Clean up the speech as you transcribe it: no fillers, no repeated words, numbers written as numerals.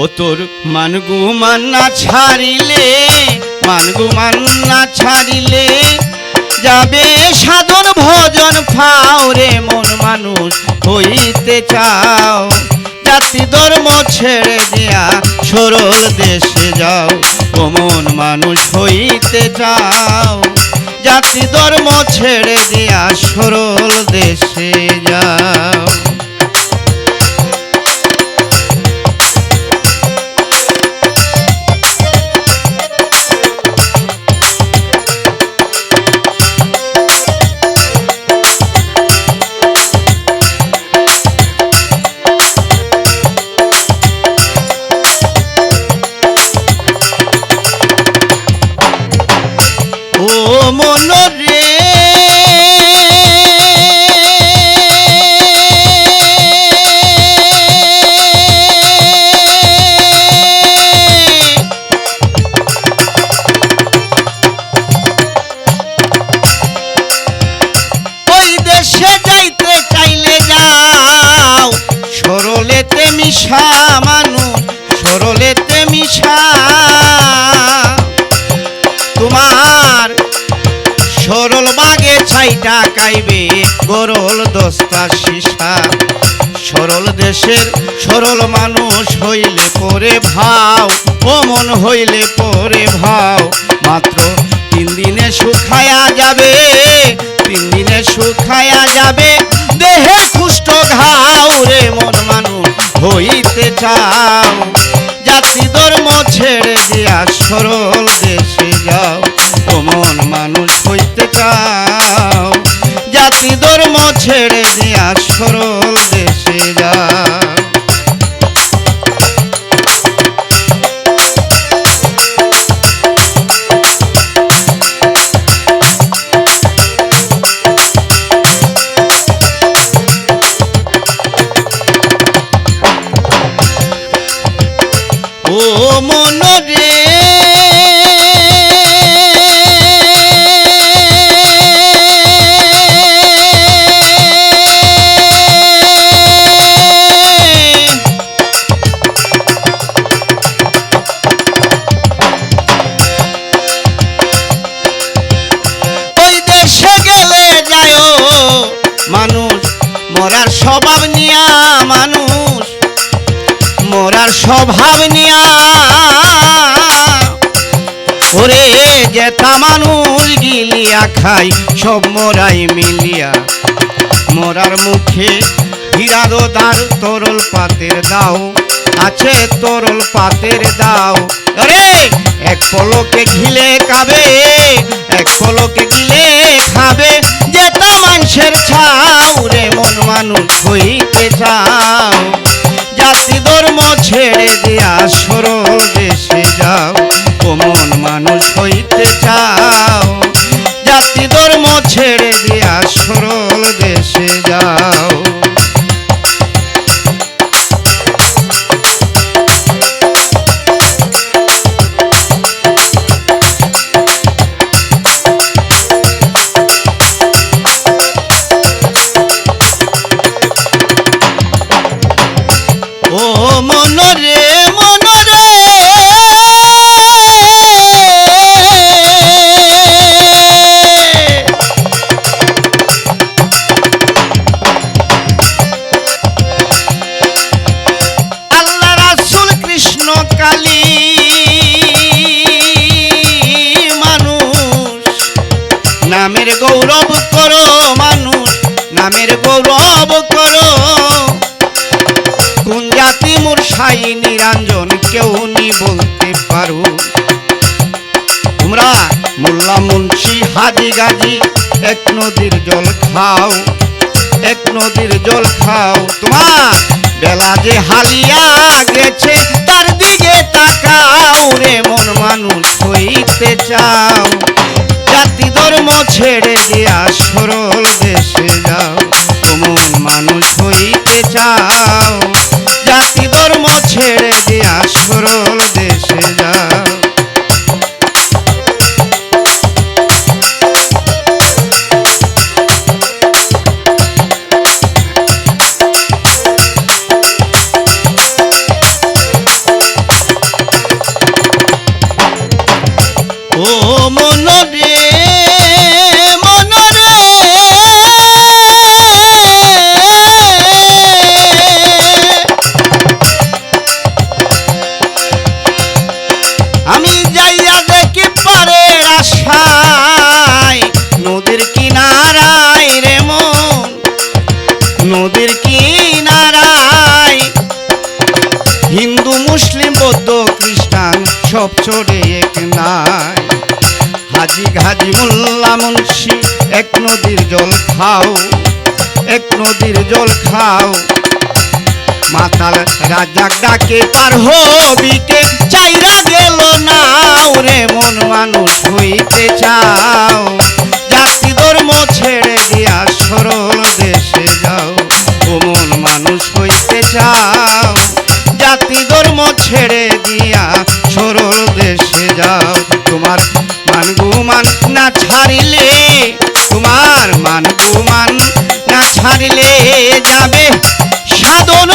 ও তোর মানগুমান না ছাড়িলে, মানগুমান না ছাড়িলে যাবে সাধন ভজন পাও রে মন মানুষ হইতে চাও। জাতি ধর্ম ছেড়ে দিয়া সরল দেশে যাও, ও মন মানুষ হইতে চাও। জাতি ধর্ম ছেড়ে দিয়া সরল দেশে যাও। ও মন রে ওই দেশে যাইতে চাইলে যাও, সরলেতে মিশা মানুষ সরলেতে মিশা। তোমার সরল বাগে ছাইটা কাইবে গরল দস্তা শিশা। সরল দেশের সরল মানুষ হইলে পরে ভাও, ও মন হইলে পরে ভাও। মাত্র 3 দিনে শুকায়া যাবে, 3 দিনে শুকায়া যাবে দেহে কুষ্ঠ ঘাও রে মন মানুষ হইতে চাও। জাতি ধর্ম ছেড়ে দিয়া সরল দেশে যাও, ও মন মানুষ হইতে চাও। জাতি ধর্ম ছেড়ে দিয়া সরল দেশে যাও। ও মন রে ওই দেশে গেলে যায় মানুষ মরার স্বভাব নিয়া, মানুষ মরার স্বভাব নিয়া। ওরে যেতা মানুষ গিলিয়া খাই সব মরাই মিলিয়া। মরার মুখে হীরারো দ্বার তরল পাতের দাও, আছে তরল পাতের দাও। আরে এক পলকে ঘিলে খাবে, এক পলকে গিলে খাবে যেতা মানুষের ছাও রে মন মানুষ হইতে চাও। জাতি ধর্ম ছেড়ে দিয়া সরল দেশে যাও, ও মন মানুষ হইতে চাও। জাতি ধর্ম ছেড়ে দিয়া সরল দেশে যাও। ও মন রে মন রে আল্লাহ রাসূল কৃষ্ণ কালী মানুষ নামের গৌরব করো, মানুষ নামের গৌরব করো। কোন জাতি মোর সাই নিরঞ্জন কেউ নি বলতে পারো। তোমরা মোল্লা মুন্সি হাজি গাজি এক নদীর জল খাও, এক নদীর জল খাও। তোমার বেলা যে হালিয়া গেছে তার দিকে তাকাও রে মন মানুষ হইতে চাও। জাতি ধর্ম ছেড়ে দিয়া সরল দেশে যাও, ও মন মানুষ হইতে চাও। জাতি ধর্ম ছেড়ে দিয়া সরল দেশে যাও। সব চড়ে এক নাই। হাজি ঘাজি মোল্লা মুন্সি এক নদীর জল খাও, এক নদীর জল খাও। মাতাল রাজাক ডাকে পার হবিকে চাইরা গেল না রে মন মানুষ হইতে চাও, জাতি ধর্ম ছেড়ে দিয়া সরল দেশে যাও। ও মন মানুষ হইতে চাও, জাতি ধর্ম ছেড়ে দিয়া সরল দেশে যাও। তোমার মান গুমান না ছাড়িলে, তোমার মান গুমান না ছাড়িলে যাবে সাধন